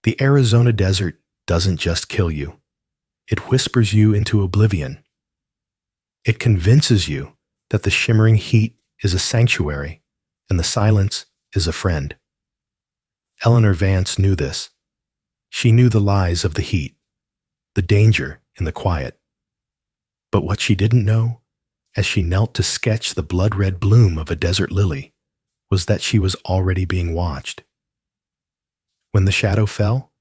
The Arizona desert doesn't just kill you. It whispers you into oblivion. It convinces you that the shimmering heat is a sanctuary and the silence is a friend. Eleanor Vance knew this. She knew the lies of the heat, the danger in the quiet. But what she didn't know, as she knelt to sketch the blood-red bloom of a desert lily, was that she was already being watched. When the shadow fell,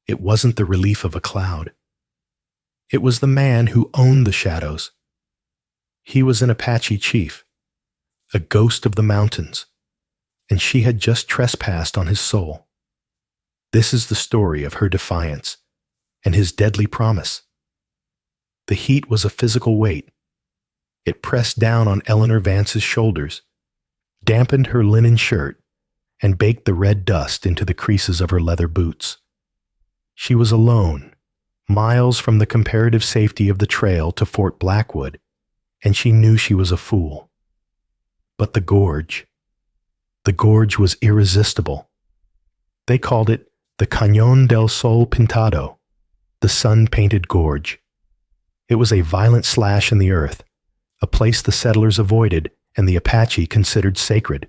it wasn't the relief of a cloud. It was the man who owned the shadows. He was an Apache chief, a ghost of the mountains, and she had just trespassed on his soul. This is the story of her defiance and his deadly promise. The heat was a physical weight. It pressed down on Eleanor Vance's shoulders, dampened her linen shirt, and baked the red dust into the creases of her leather boots. She was alone, miles from the comparative safety of the trail to Fort Blackwood, and she knew she was a fool. But the gorge was irresistible. They called it the Cañón del Sol Pintado, the sun-painted gorge. It was a violent slash in the earth, a place the settlers avoided and the Apache considered sacred.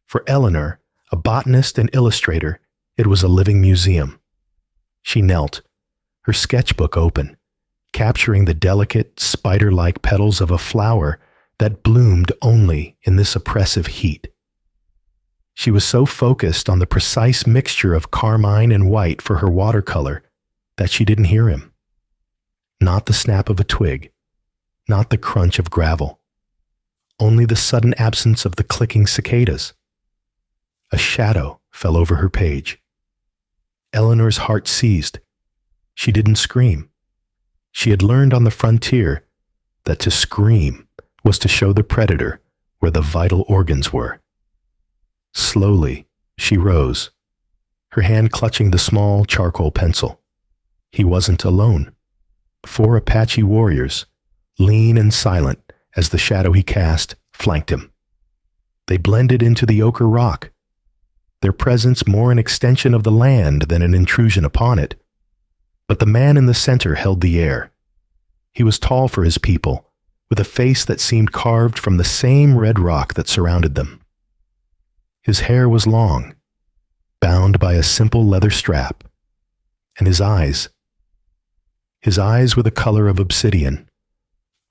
For Eleanor, a botanist and illustrator, it was a living museum. She knelt, her sketchbook open, capturing the delicate, spider-like petals of a flower that bloomed only in this oppressive heat. She was so focused on the precise mixture of carmine and white for her watercolor that she didn't hear him. Not the snap of a twig, not the crunch of gravel, only the sudden absence of the clicking cicadas. A shadow fell over her page. Eleanor's heart seized. She didn't scream. She had learned on the frontier that to scream was to show the predator where the vital organs were. Slowly, she rose, her hand clutching the small charcoal pencil. He wasn't alone. 4 Apache warriors, lean and silent as the shadow he cast flanked him. They blended into the ochre rock, their presence more an extension of the land than an intrusion upon it. But the man in the center held the air. He was tall for his people, with a face that seemed carved from the same red rock that surrounded them. His hair was long, bound by a simple leather strap, and his eyes were the color of obsidian,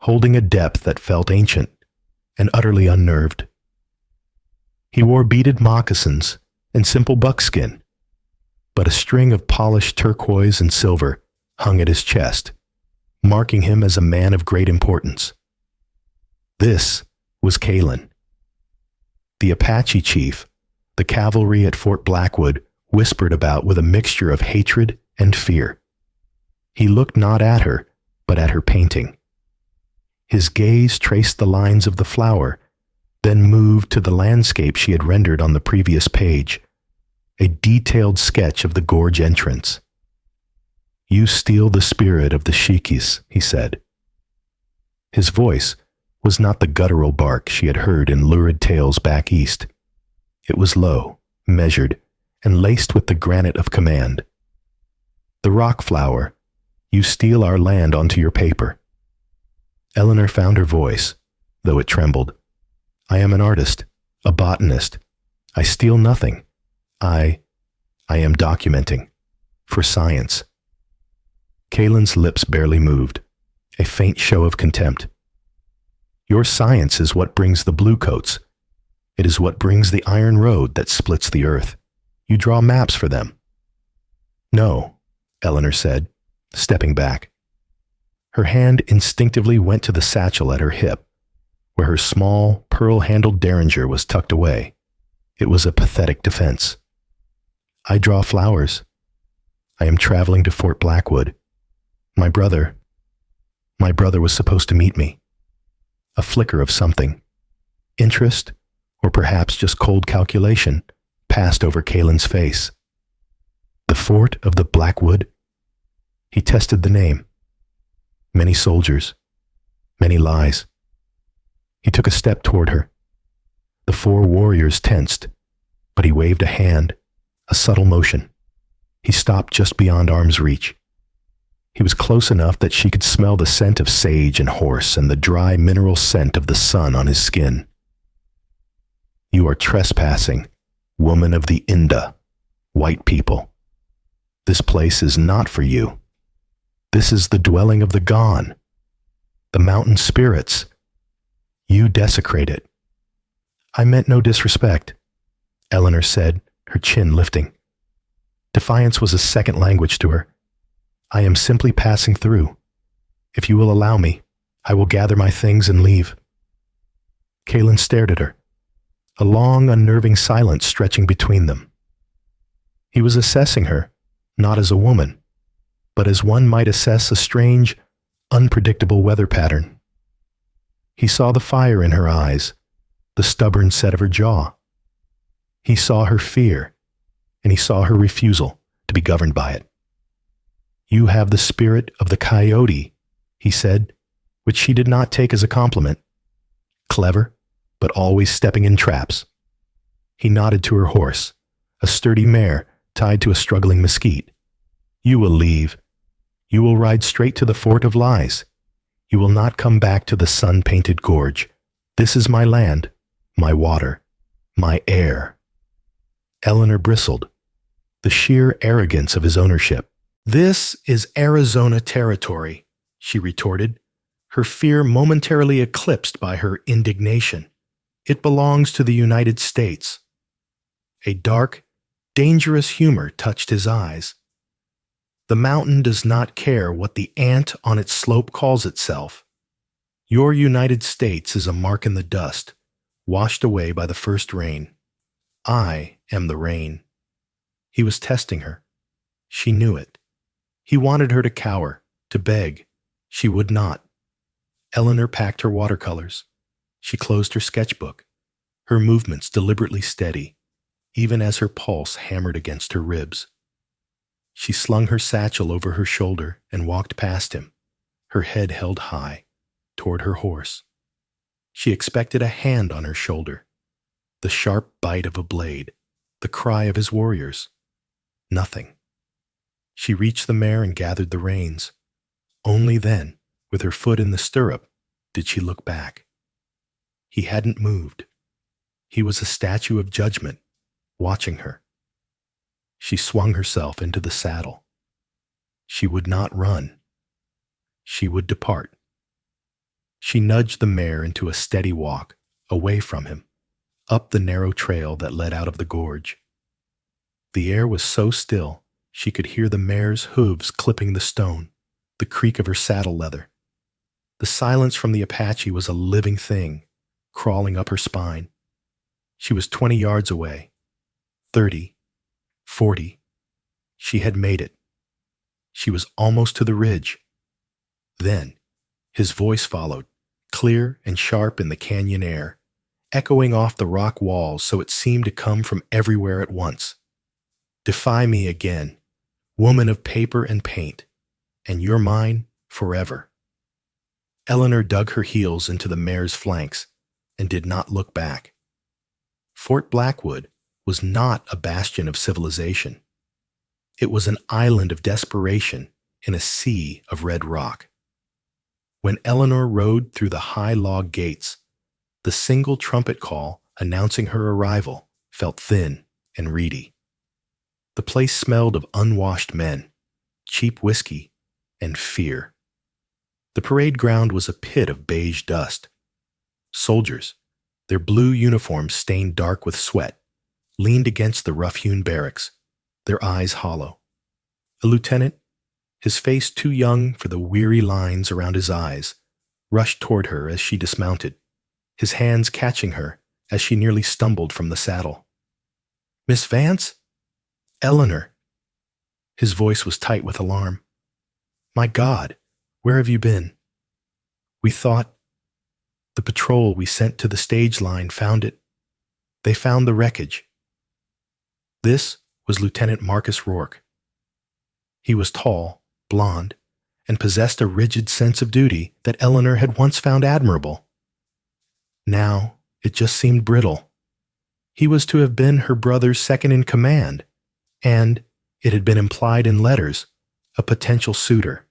holding a depth that felt ancient and utterly unnerved. He wore beaded moccasins and simple buckskin, but a string of polished turquoise and silver hung at his chest, marking him as a man of great importance. This was Kalen. The Apache chief, the cavalry at Fort Blackwood whispered about with a mixture of hatred and fear. He looked not at her, but at her painting. His gaze traced the lines of the flower, then moved to the landscape she had rendered on the previous page, a detailed sketch of the gorge entrance. "You steal the spirit of the Shikis," he said. His voice was not the guttural bark she had heard in lurid tales back east. It was low, measured, and laced with the granite of command. "The rock flower, you steal our land onto your paper." Eleanor found her voice, though it trembled. "I am an artist, a botanist. I steal nothing. I am documenting. For science." Kalen's lips barely moved, a faint show of contempt. "Your science is what brings the bluecoats. It is what brings the iron road that splits the earth. You draw maps for them." "No," Eleanor said, stepping back. Her hand instinctively went to the satchel at her hip, where her small, pearl-handled derringer was tucked away. It was a pathetic defense. "I draw flowers. I am traveling to Fort Blackwood. My brother was supposed to meet me." A flicker of something, interest, or perhaps just cold calculation, passed over Kalen's face. "The Fort of the Blackwood?" He tested the name. Many soldiers, many lies. He took a step toward her. The 4 warriors tensed, but he waved a hand, a subtle motion. He stopped just beyond arm's reach. He was close enough that she could smell the scent of sage and horse and the dry mineral scent of the sun on his skin. You are trespassing, woman of the Inda, white people. This place is not for you. This is the dwelling of the gone, the mountain spirits. You desecrate it. I meant no disrespect, Eleanor said, her chin lifting. Defiance was a second language to her. I am simply passing through. If you will allow me, I will gather my things and leave. Kaelin stared at her, a long, unnerving silence stretching between them. He was assessing her, not as a woman, but as one might assess a strange, unpredictable weather pattern. He saw the fire in her eyes, the stubborn set of her jaw. He saw her fear, and he saw her refusal to be governed by it. You have the spirit of the coyote, he said, which she did not take as a compliment. Clever, but always stepping in traps. He nodded to her horse, a sturdy mare tied to a struggling mesquite. You will leave. You will ride straight to the Fort of Lies. You will not come back to the sun-painted gorge. This is my land, my water, my air. Eleanor bristled, the sheer arrogance of his ownership. This is Arizona territory, she retorted, her fear momentarily eclipsed by her indignation. It belongs to the United States. A dark, dangerous humor touched his eyes. The mountain does not care what the ant on its slope calls itself. Your United States is a mark in the dust, washed away by the first rain. I am the rain. He was testing her. She knew it. He wanted her to cower, to beg. She would not. Eleanor packed her watercolors. She closed her sketchbook, her movements deliberately steady, even as her pulse hammered against her ribs. She slung her satchel over her shoulder and walked past him, her head held high, toward her horse. She expected a hand on her shoulder, the sharp bite of a blade, the cry of his warriors. Nothing. She reached the mare and gathered the reins. Only then, with her foot in the stirrup, did she look back. He hadn't moved. He was a statue of judgment, watching her. She swung herself into the saddle. She would not run. She would depart. She nudged the mare into a steady walk, away from him, up the narrow trail that led out of the gorge. The air was so still, she could hear the mare's hooves clipping the stone, the creak of her saddle leather. The silence from the Apache was a living thing, crawling up her spine. She was 20 yards away, 30, 40. She had made it. She was almost to the ridge. Then, his voice followed, clear and sharp in the canyon air, echoing off the rock walls so it seemed to come from everywhere at once. Defy me again, woman of paper and paint, and you're mine forever. Eleanor dug her heels into the mare's flanks and did not look back. Fort Blackwood was not a bastion of civilization. It was an island of desperation in a sea of red rock. When Eleanor rode through the high log gates, the single trumpet call announcing her arrival felt thin and reedy. The place smelled of unwashed men, cheap whiskey, and fear. The parade ground was a pit of beige dust. Soldiers, their blue uniforms stained dark with sweat, leaned against the rough-hewn barracks, their eyes hollow. A lieutenant, his face too young for the weary lines around his eyes, rushed toward her as she dismounted, his hands catching her as she nearly stumbled from the saddle. "Miss Vance? Eleanor." His voice was tight with alarm. "My God, where have you been? We thought the patrol we sent to the stage line found it. They found the wreckage." This was Lieutenant Marcus Rourke. He was tall, blond, and possessed a rigid sense of duty that Eleanor had once found admirable. Now it just seemed brittle. He was to have been her brother's second in command, and, It had been implied in letters, a potential suitor.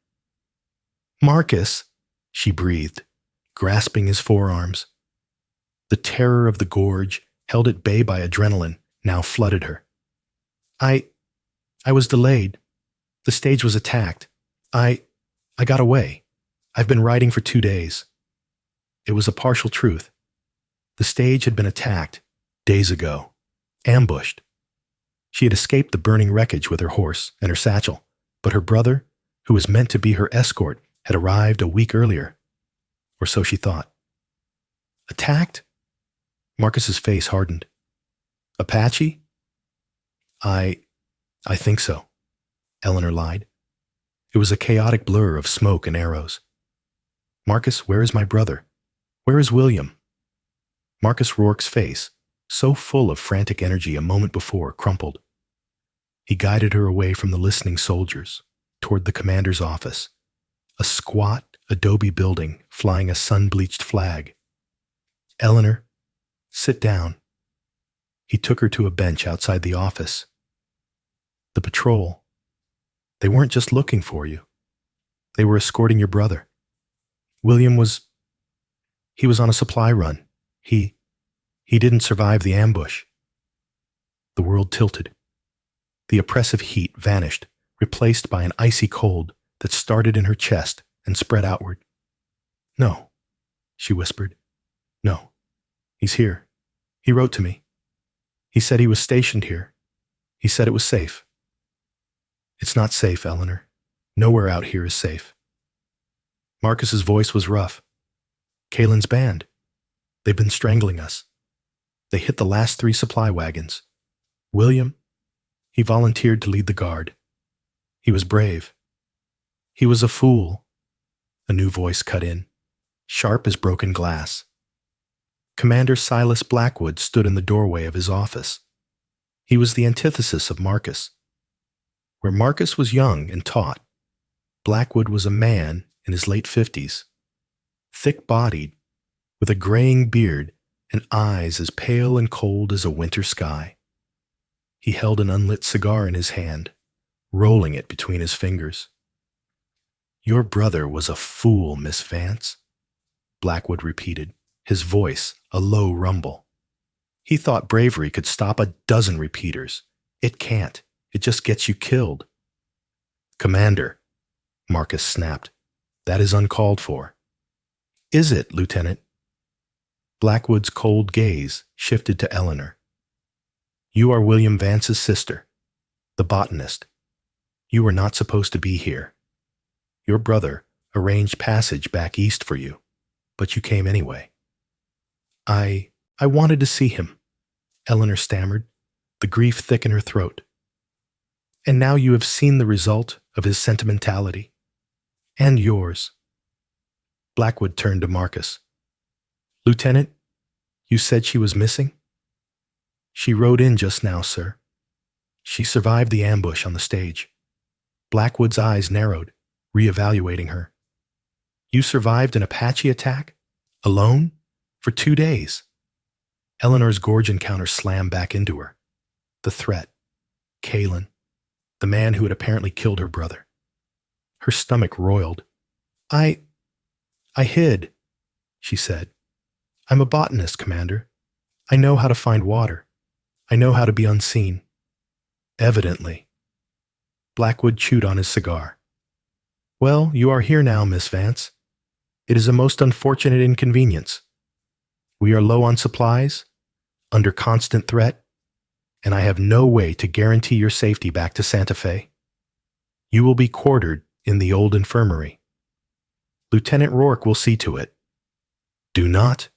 "Marcus," she breathed, grasping his forearms. The terror of the gorge, held at bay by adrenaline, now flooded her. I was delayed. The stage was attacked. I got away. I've been writing for 2 days." It was a partial truth. The stage had been attacked days ago, ambushed. She had escaped the burning wreckage with her horse and her satchel, but her brother, who was meant to be her escort, had arrived a week earlier. Or so she thought. Attacked? Marcus's face hardened. Apache? I think so, Eleanor lied. It was a chaotic blur of smoke and arrows. "Marcus, where is my brother? Where is William?" Marcus Rourke's face, so full of frantic energy a moment before, crumpled. He guided her away from the listening soldiers, toward the commander's office, a squat adobe building flying a sun-bleached flag. "Eleanor, sit down." He took her to a bench outside the office. "The patrol, they weren't just looking for you. They were escorting your brother. William he was on a supply run. He didn't survive the ambush." The world tilted. The oppressive heat vanished, replaced by an icy cold that started in her chest and spread outward. "No," she whispered. "No, he's here. He wrote to me. He said he was stationed here. He said it was safe." "It's not safe, Eleanor. Nowhere out here is safe." Marcus's voice was rough. "Kaylin's band. They've been strangling us. They hit the last 3 supply wagons. William, he volunteered to lead the guard. He was brave. He was a fool." A new voice cut in, sharp as broken glass. Commander Silas Blackwood stood in the doorway of his office. He was the antithesis of Marcus. Where Marcus was young and taut, Blackwood was a man in his late 50s, thick-bodied, with a graying beard and eyes as pale and cold as a winter sky. He held an unlit cigar in his hand, rolling it between his fingers. "Your brother was a fool, Miss Vance," Blackwood repeated, his voice a low rumble. "He thought bravery could stop a dozen repeaters. It can't. It just gets you killed." "Commander," Marcus snapped, "that is uncalled for." "Is it, Lieutenant?" Blackwood's cold gaze shifted to Eleanor. "You are William Vance's sister, the botanist. You were not supposed to be here. Your brother arranged passage back east for you, but you came anyway." I wanted to see him," Eleanor stammered, the grief thick in her throat. "And now you have seen the result of his sentimentality. And yours." Blackwood turned to Marcus. "Lieutenant, you said she was missing?" "She rode in just now, sir. She survived the ambush on the stage." Blackwood's eyes narrowed, reevaluating her. "You survived an Apache attack? Alone? For 2 days?" Eleanor's gorge encounter slammed back into her. The threat. Kaylin. The man who had apparently killed her brother. Her stomach roiled. I hid," she said. "I'm a botanist, Commander. I know how to find water. I know how to be unseen." "Evidently." Blackwood chewed on his cigar. "Well, you are here now, Miss Vance. It is a most unfortunate inconvenience. We are low on supplies, under constant threat, and I have no way to guarantee your safety back to Santa Fe. You will be quartered in the old infirmary. Lieutenant Rourke will see to it. Do not,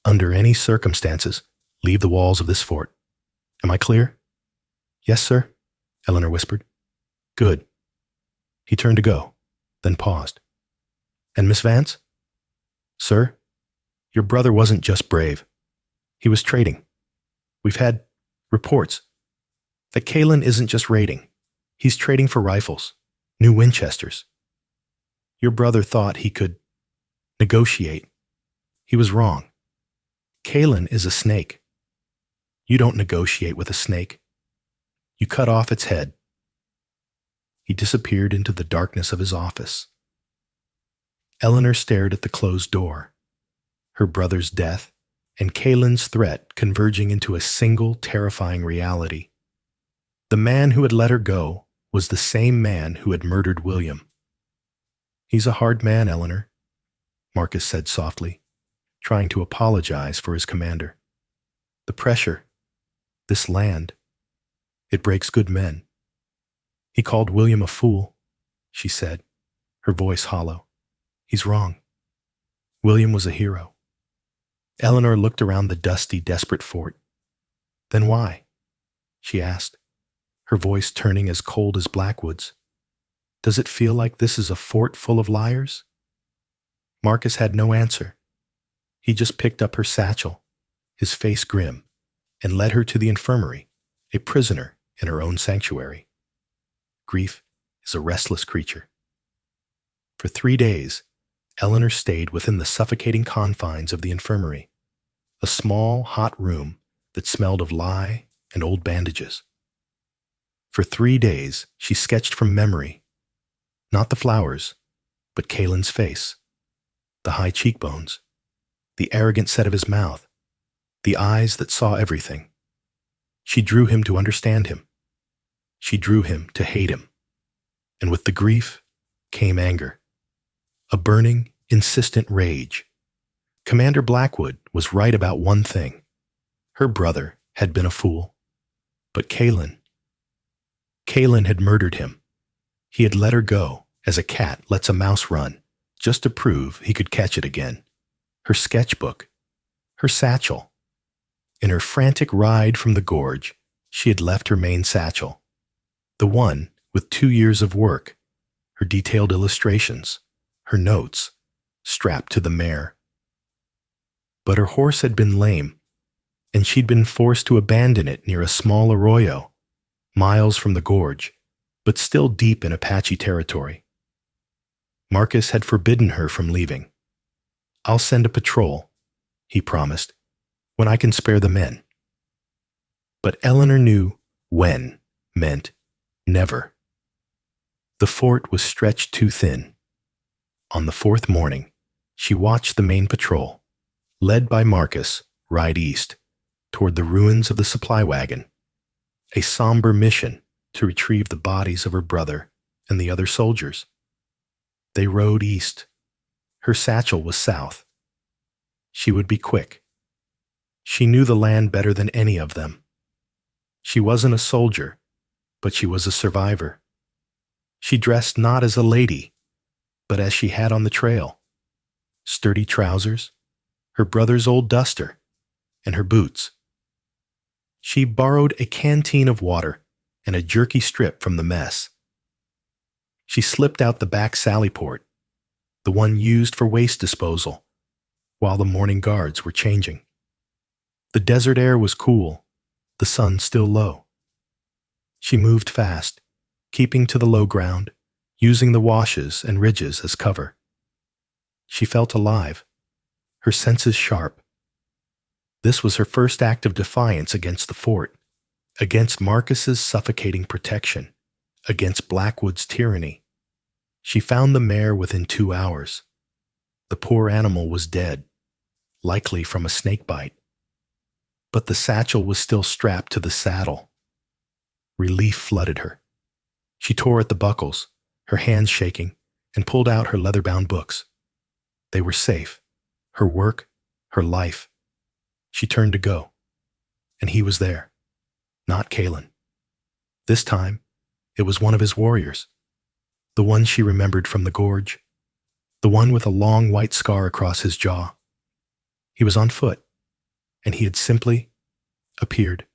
under any circumstances, leave the walls of this fort. Am I clear?" "Yes, sir," Eleanor whispered. "Good." He turned to go, then paused. "And Miss Vance?" "Sir, your brother wasn't just brave. He was trading. We've had reports that Kaylin isn't just raiding. He's trading for rifles, new Winchesters. Your brother thought he could negotiate. He was wrong. Kaylin is a snake. You don't negotiate with a snake. You cut off its head. He disappeared into the darkness of his office. Eleanor stared at the closed door, her brother's death and Kaylin's threat converging into a single terrifying reality. The man who had let her go was the same man who had murdered William. "He's a hard man, Eleanor," Marcus said softly, trying to apologize for his commander. "The pressure, this land, it breaks good men." "He called William a fool," she said, her voice hollow. "He's wrong. William was a hero." Eleanor looked around the dusty, desperate fort. "Then why?" she asked, her voice turning as cold as Blackwood's. "Does it feel like this is a fort full of liars?" Marcus had no answer. He just picked up her satchel, his face grim, and led her to the infirmary, a prisoner in her own sanctuary. Grief is a restless creature. For 3 days, Eleanor stayed within the suffocating confines of the infirmary, a small, hot room that smelled of lye and old bandages. For 3 days, she sketched from memory, not the flowers, but Kaylin's face, the high cheekbones, the arrogant set of his mouth, the eyes that saw everything. She drew him to understand him. She drew him to hate him. And with the grief came anger, a burning, insistent rage. Commander Blackwood was right about one thing. Her brother had been a fool. But Kaylin had murdered him. He had let her go, as a cat lets a mouse run, just to prove he could catch it again. Her sketchbook, her satchel. In her frantic ride from the gorge, she had left her main satchel, the one with 2 years of work, her detailed illustrations, her notes, strapped to the mare. But her horse had been lame, and she'd been forced to abandon it near a small arroyo, miles from the gorge, but still deep in Apache territory. Marcus had forbidden her from leaving. "I'll send a patrol," he promised, "when I can spare the men." But Eleanor knew when meant never. The fort was stretched too thin. On the 4th morning, she watched the main patrol, led by Marcus, ride east, toward the ruins of the supply wagon, a somber mission to retrieve the bodies of her brother and the other soldiers. They rode east. Her satchel was south. She would be quick. She knew the land better than any of them. She wasn't a soldier, but she was a survivor. She dressed not as a lady, but as she had on the trail. Sturdy trousers, her brother's old duster, and her boots. She borrowed a canteen of water and a jerky strip from the mess. She slipped out the back sally port, the one used for waste disposal, while the morning guards were changing. The desert air was cool, the sun still low. She moved fast, keeping to the low ground, using the washes and ridges as cover. She felt alive, her senses sharp. This was her first act of defiance against the fort, against Marcus's suffocating protection, against Blackwood's tyranny. She found the mare within 2 hours. The poor animal was dead, likely from a snake bite. But the satchel was still strapped to the saddle. Relief flooded her. She tore at the buckles, her hands shaking, and pulled out her leather-bound books. They were safe. Her work, her life. She turned to go. And he was there. Not Kaylin. This time, it was one of his warriors. The one she remembered from the gorge. The one with a long white scar across his jaw. He was on foot, and he had simply appeared.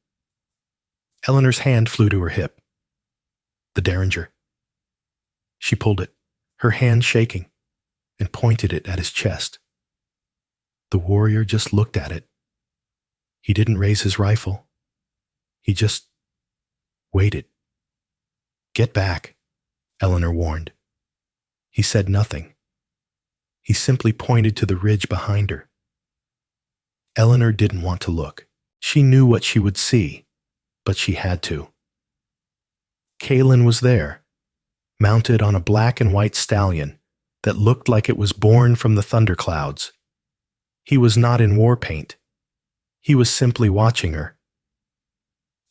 Eleanor's hand flew to her hip. The derringer. She pulled it, her hand shaking, and pointed it at his chest. The warrior just looked at it. He didn't raise his rifle. He just waited. "Get back," Eleanor warned. He said nothing. He simply pointed to the ridge behind her. Eleanor didn't want to look. She knew what she would see, but she had to. Kaylin was there, mounted on a black and white stallion that looked like it was born from the thunderclouds. He was not in war paint. He was simply watching her.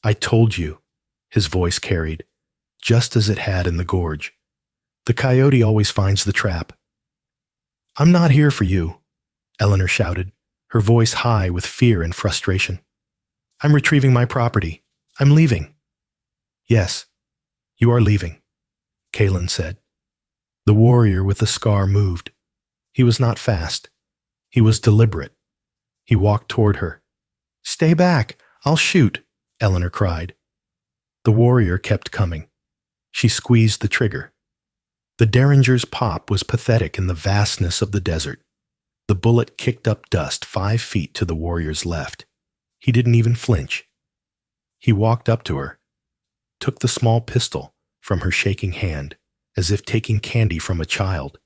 "I told you," his voice carried, just as it had in the gorge. "The coyote always finds the trap." "I'm not here for you," Eleanor shouted, her voice high with fear and frustration. "I'm retrieving my property. I'm leaving." "Yes, you are leaving," Kalen said. The warrior with the scar moved. He was not fast. He was deliberate. He walked toward her. "Stay back! I'll shoot!" Eleanor cried. The warrior kept coming. She squeezed the trigger. The Derringer's pop was pathetic in the vastness of the desert. The bullet kicked up dust 5 feet to the warrior's left. He didn't even flinch. He walked up to her, took the small pistol from her shaking hand, as if taking candy from a child,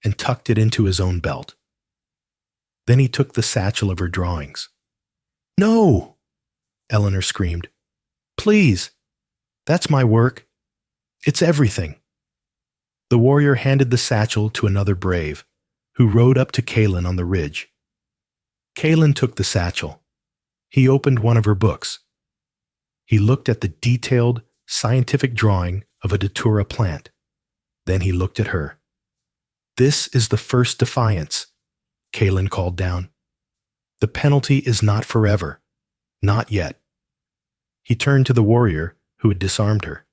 and tucked it into his own belt. Then he took the satchel of her drawings. "No!" Eleanor screamed. "Please! That's my work. It's everything." The warrior handed the satchel to another brave, who rode up to Kalen on the ridge. Kalen took the satchel. He opened one of her books. He looked at the detailed, scientific drawing of a datura plant. Then he looked at her. "This is the first defiance," Kalen called down. "The penalty is not forever. Not yet." He turned to the warrior who had disarmed her.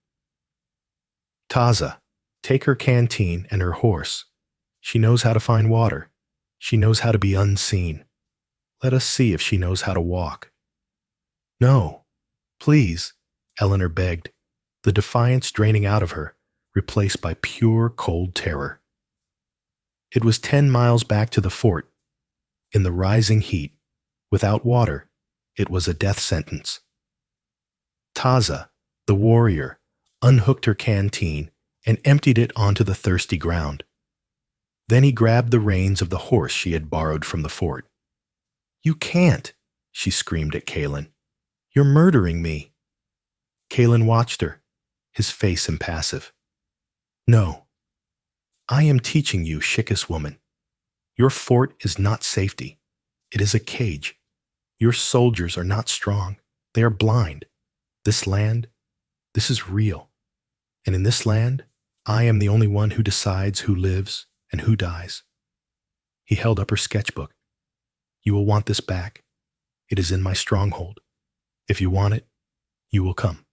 "Taza, take her canteen and her horse. She knows how to find water. She knows how to be unseen. Let us see if she knows how to walk." "No, please," Eleanor begged, the defiance draining out of her, replaced by pure cold terror. It was 10 miles back to the fort. In the rising heat, without water, it was a death sentence. Taza, the warrior, unhooked her canteen and emptied it onto the thirsty ground. Then he grabbed the reins of the horse she had borrowed from the fort. "You can't," she screamed at Kalen. "You're murdering me." Kalen watched her, his face impassive. "No. I am teaching you, Shikis woman. Your fort is not safety. It is a cage. Your soldiers are not strong. They are blind. This land, this is real. And in this land, I am the only one who decides who lives and who dies." He held up her sketchbook. "You will want this back. It is in my stronghold. If you want it, you will come."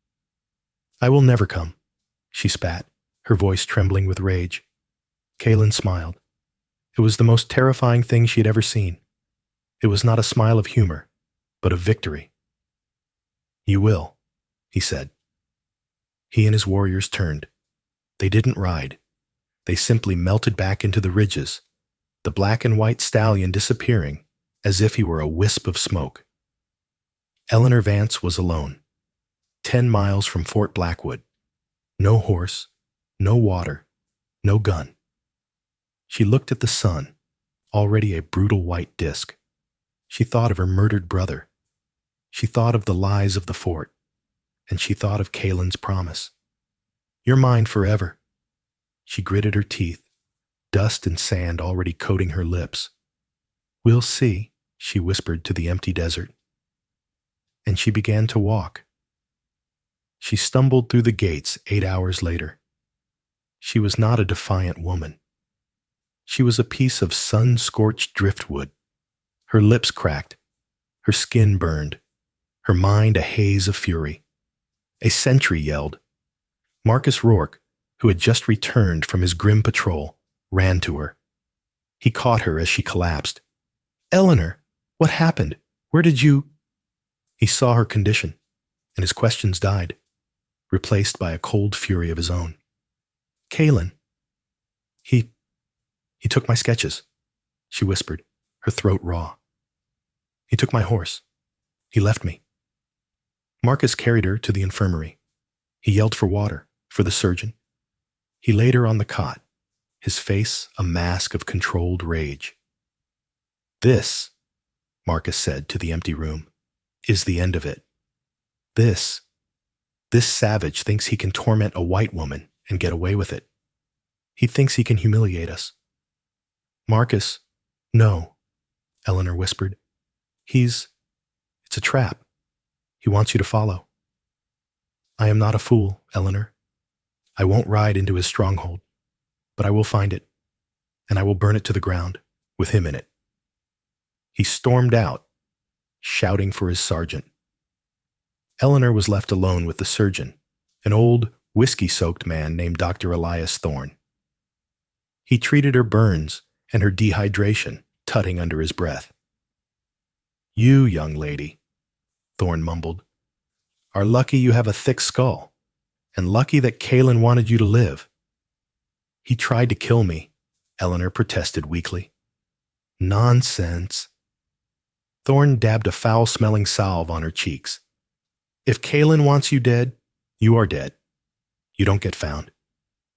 "I will never come," she spat, her voice trembling with rage. Kalen smiled. It was the most terrifying thing she had ever seen. It was not a smile of humor, but of victory. "You will," he said. He and his warriors turned. They didn't ride. They simply melted back into the ridges, the black and white stallion disappearing as if he were a wisp of smoke. Eleanor Vance was alone, 10 miles from Fort Blackwood. No horse, no water, no gun. She looked at the sun, already a brutal white disk. She thought of her murdered brother. She thought of the lies of the fort, and she thought of Kalen's promise. "You're mine forever." She gritted her teeth, dust and sand already coating her lips. "We'll see," she whispered to the empty desert. And she began to walk. She stumbled through the gates 8 hours later. She was not a defiant woman. She was a piece of sun-scorched driftwood. Her lips cracked, her skin burned, her mind a haze of fury. A sentry yelled. Marcus Rourke, who had just returned from his grim patrol, ran to her. He caught her as she collapsed. "Eleanor, what happened? Where did you—" He saw her condition, and his questions died, replaced by a cold fury of his own. "Kalen. He took my sketches," she whispered, her throat raw. "He took my horse. He left me." Marcus carried her to the infirmary. He yelled for water, for the surgeon. He laid her on the cot, his face a mask of controlled rage. "This," Marcus said to the empty room, "is the end of it. This savage thinks he can torment a white woman and get away with it. He thinks he can humiliate us. Marcus, no, Eleanor whispered. It's a trap. He wants you to follow. I am not a fool, Eleanor. I won't ride into his stronghold, but I will find it, and I will burn it to the ground, with him in it. He stormed out, shouting for his sergeant. Eleanor was left alone with the surgeon, an old, whiskey-soaked man named Dr. Elias Thorne. He treated her burns and her dehydration, tutting under his breath. You, young lady, Thorne mumbled, are lucky you have a thick skull, and lucky that Kalen wanted you to live. He tried to kill me, Eleanor protested weakly. Nonsense. Thorne dabbed a foul-smelling salve on her cheeks. If Kalen wants you dead, you are dead. You don't get found.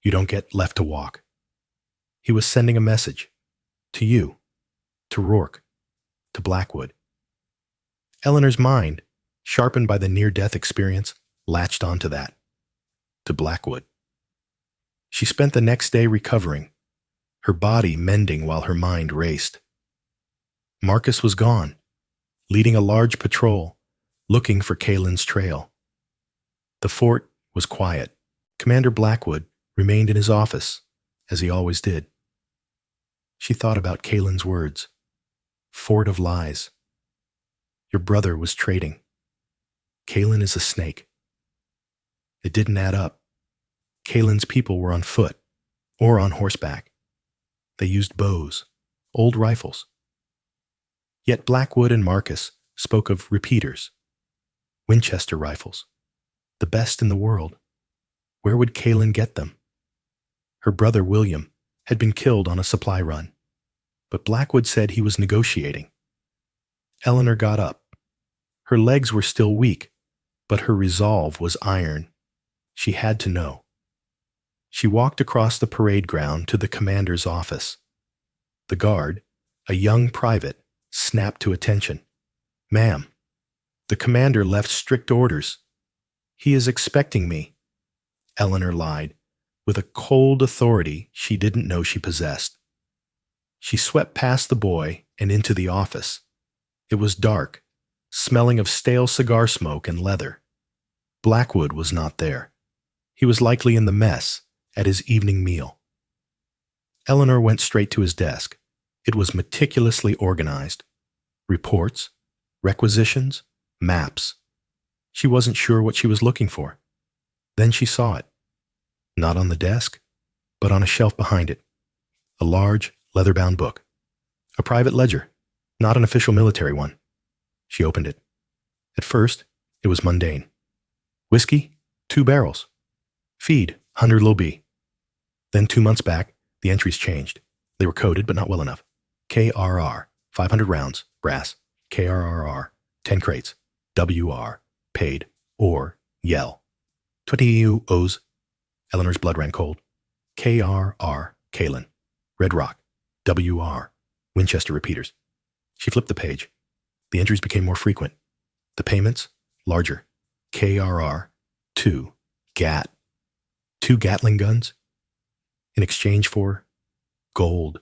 You don't get left to walk. He was sending a message. To you. To Rourke. To Blackwood. Eleanor's mind, sharpened by the near-death experience, latched onto that. To Blackwood. She spent the next day recovering, her body mending while her mind raced. Marcus was gone, leading a large patrol, looking for Kalen's trail. The fort was quiet. Commander Blackwood remained in his office, as he always did. She thought about Kalen's words. Fort of lies. Your brother was trading. Kalen is a snake. It didn't add up. Kalen's people were on foot, or on horseback. They used bows, old rifles. Yet Blackwood and Marcus spoke of repeaters, Winchester rifles, the best in the world. Where would Kalen get them? Her brother William had been killed on a supply run, but Blackwood said he was negotiating. Eleanor got up. Her legs were still weak, but her resolve was iron. She had to know. She walked across the parade ground to the commander's office. The guard, a young private, snapped to attention. Ma'am, the commander left strict orders. He is expecting me. Eleanor lied, with a cold authority she didn't know she possessed. She swept past the boy and into the office. It was dark, smelling of stale cigar smoke and leather. Blackwood was not there. He was likely in the mess at his evening meal. Eleanor went straight to his desk. It was meticulously organized. Reports, requisitions, maps. She wasn't sure what she was looking for. Then she saw it. Not on the desk, but on a shelf behind it. A large, leather-bound book. A private ledger, not an official military one. She opened it. At first, it was mundane. Whiskey, 2 barrels. Feed, 100 lb. Then 2 months back, the entries changed. They were coded, but not well enough. KRR, 500 rounds, brass. KRRR, 10 crates. WR, paid, or yell. 20 O's. Eleanor's blood ran cold. KRR, Kalen. Red Rock. WR, Winchester repeaters. She flipped the page. The entries became more frequent. The payments, larger. KRR, 2, GAT. 2 Gatling guns. In exchange for gold.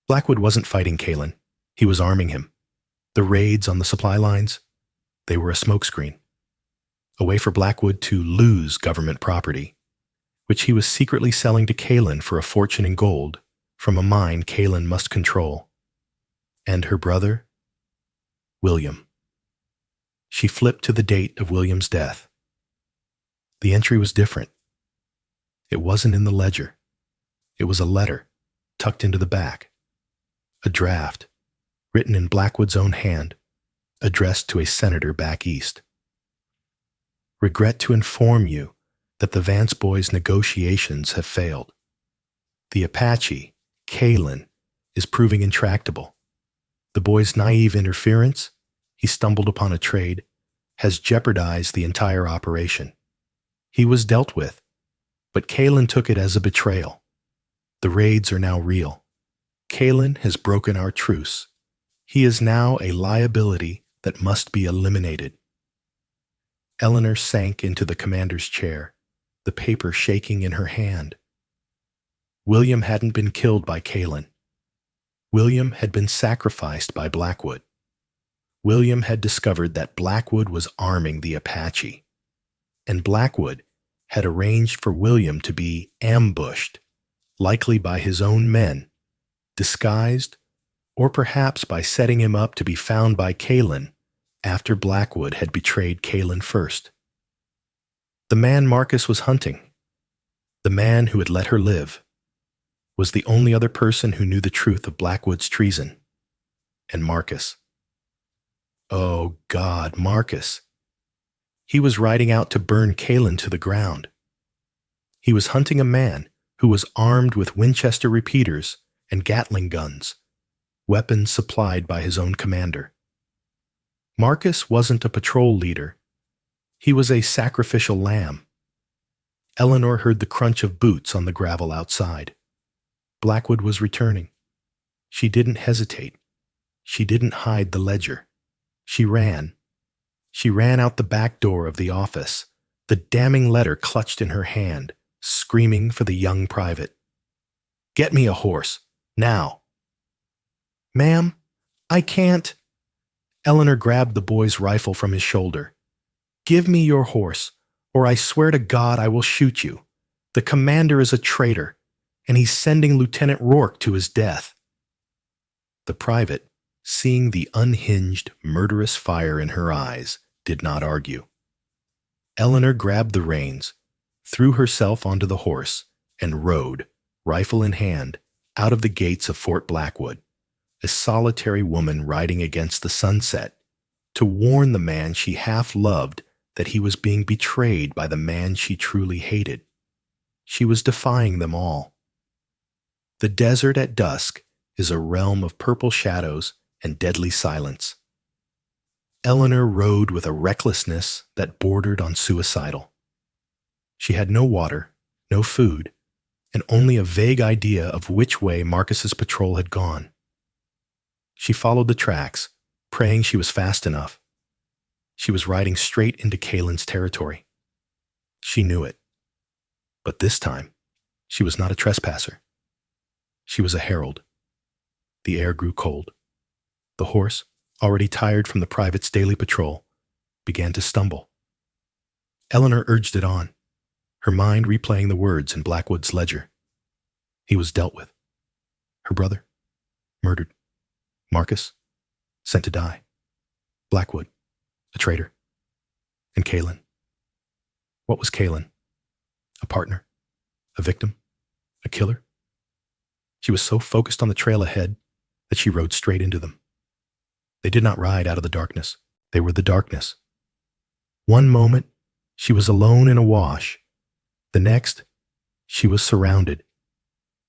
Blackwood wasn't fighting Kalen. He was arming him. The raids on the supply lines, they were a smokescreen. A way for Blackwood to lose government property, which he was secretly selling to Kalen for a fortune in gold from a mine Kalen must control. And her brother? William. She flipped to the date of William's death. The entry was different. It wasn't in the ledger. It was a letter, tucked into the back. A draft, written in Blackwood's own hand, addressed to a senator back east. Regret to inform you that the Vance boys' negotiations have failed. The Apache, Kalen, is proving intractable. The boys' naive interference, he stumbled upon a trade, has jeopardized the entire operation. He was dealt with, but Kalen took it as a betrayal. The raids are now real. Kalen has broken our truce. He is now a liability that must be eliminated. Eleanor sank into the commander's chair, the paper shaking in her hand. William hadn't been killed by Kalin. William had been sacrificed by Blackwood. William had discovered that Blackwood was arming the Apache, and Blackwood had arranged for William to be ambushed, likely by his own men, disguised, or perhaps by setting him up to be found by Kalin after Blackwood had betrayed Kalin first. The man Marcus was hunting, the man who had let her live, was the only other person who knew the truth of Blackwood's treason, and Marcus. Oh God, Marcus. He was riding out to burn Kalin to the ground. He was hunting a man who was armed with Winchester repeaters and Gatling guns, weapons supplied by his own commander. Marcus wasn't a patrol leader. He was a sacrificial lamb. Eleanor heard the crunch of boots on the gravel outside. Blackwood was returning. She didn't hesitate. She didn't hide the ledger. She ran. She ran out the back door of the office, the damning letter clutched in her hand, screaming for the young private. "Get me a horse, now." "Ma'am, I can't." Eleanor grabbed the boy's rifle from his shoulder. "Give me your horse, or I swear to God I will shoot you. The commander is a traitor, and he's sending Lieutenant Rourke to his death." The private, seeing the unhinged, murderous fire in her eyes, did not argue. Eleanor grabbed the reins, threw herself onto the horse, and rode, rifle in hand, out of the gates of Fort Blackwood, a solitary woman riding against the sunset, to warn the man she half loved that he was being betrayed by the man she truly hated. She was defying them all. The desert at dusk is a realm of purple shadows and deadly silence. Eleanor rode with a recklessness that bordered on suicidal. She had no water, no food, and only a vague idea of which way Marcus's patrol had gone. She followed the tracks, praying she was fast enough. She was riding straight into Kalin's territory. She knew it. But this time, she was not a trespasser. She was a herald. The air grew cold. The horse, already tired from the private's daily patrol, began to stumble. Eleanor urged it on, her mind replaying the words in Blackwood's ledger. He was dealt with. Her brother, murdered. Marcus, sent to die. Blackwood, a traitor. And Kalin. What was Kalin? A partner? A victim? A killer? She was so focused on the trail ahead that she rode straight into them. They did not ride out of the darkness. They were the darkness. One moment, she was alone in a wash. The next, she was surrounded.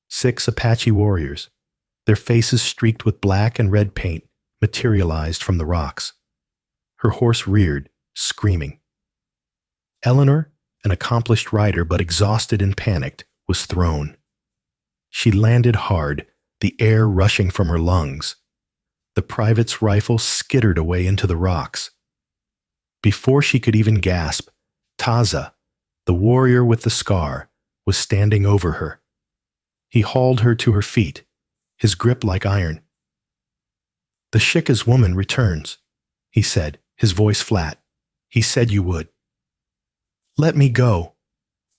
6 Apache warriors, their faces streaked with black and red paint, materialized from the rocks. Her horse reared, screaming. Eleanor, an accomplished rider but exhausted and panicked, was thrown. She landed hard, the air rushing from her lungs. The private's rifle skittered away into the rocks. Before she could even gasp, Taza, the warrior with the scar, was standing over her. He hauled her to her feet, his grip like iron. "The Shika's woman returns," he said, his voice flat. "He said you would." "Let me go,"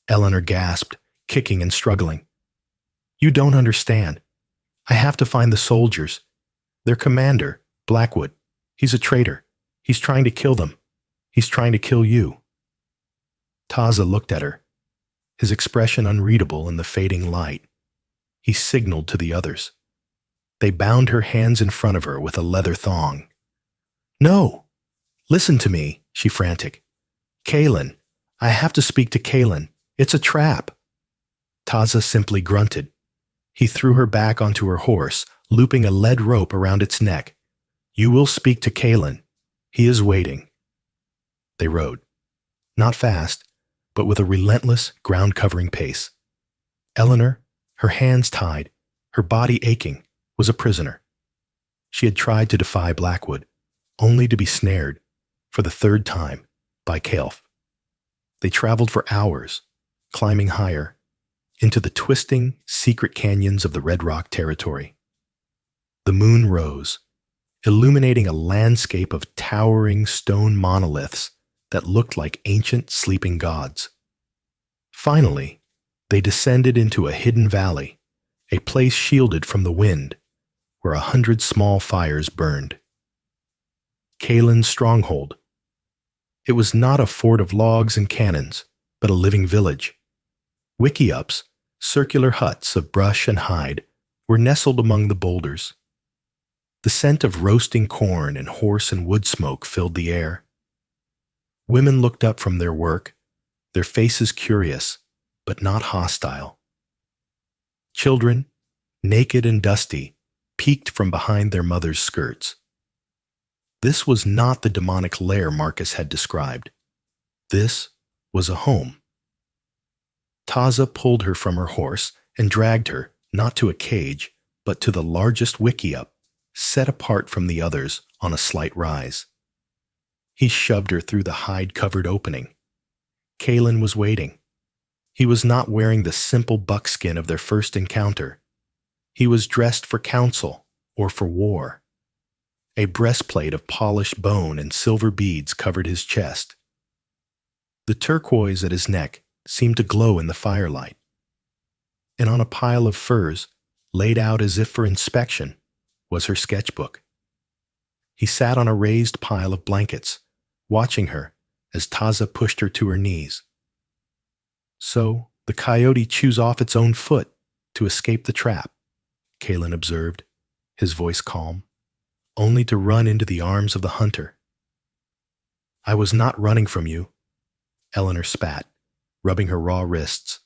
Eleanor gasped, kicking and struggling. "You don't understand. I have to find the soldiers. Their commander, Blackwood, he's a traitor. He's trying to kill them. He's trying to kill you." Taza looked at her, his expression unreadable in the fading light. He signaled to the others. They bound her hands in front of her with a leather thong. "No! Listen to me," she frantic. "Kalin, I have to speak to Kalin. It's a trap." Taza simply grunted. He threw her back onto her horse, looping a lead rope around its neck. "You will speak to Kalin. He is waiting." They rode. Not fast, but with a relentless, ground-covering pace. Eleanor, her hands tied, her body aching, was a prisoner. She had tried to defy Blackwood, only to be snared, for the 3rd time, by Calf. They traveled for hours, climbing higher, into the twisting, secret canyons of the Red Rock Territory. The moon rose, illuminating a landscape of towering stone monoliths that looked like ancient sleeping gods. Finally, they descended into a hidden valley, a place shielded from the wind, where 100 small fires burned. Kalen's stronghold. It was not a fort of logs and cannons, but a living village. Wickiups, circular huts of brush and hide, were nestled among the boulders. The scent of roasting corn and horse and wood smoke filled the air. Women looked up from their work, their faces curious, but not hostile. Children, naked and dusty, peeked from behind their mothers' skirts. This was not the demonic lair Marcus had described. This was a home. Taza pulled her from her horse and dragged her, not to a cage, but to the largest wickiup, set apart from the others on a slight rise. He shoved her through the hide-covered opening. Kalen was waiting. He was not wearing the simple buckskin of their first encounter. He was dressed for council or for war. A breastplate of polished bone and silver beads covered his chest. The turquoise at his neck seemed to glow in the firelight. And on a pile of furs, laid out as if for inspection, was her sketchbook. He sat on a raised pile of blankets, watching her as Taza pushed her to her knees. So the coyote chews off its own foot to escape the trap, Kalen observed, his voice calm, only to run into the arms of the hunter. I was not running from you, Eleanor spat, rubbing her raw wrists.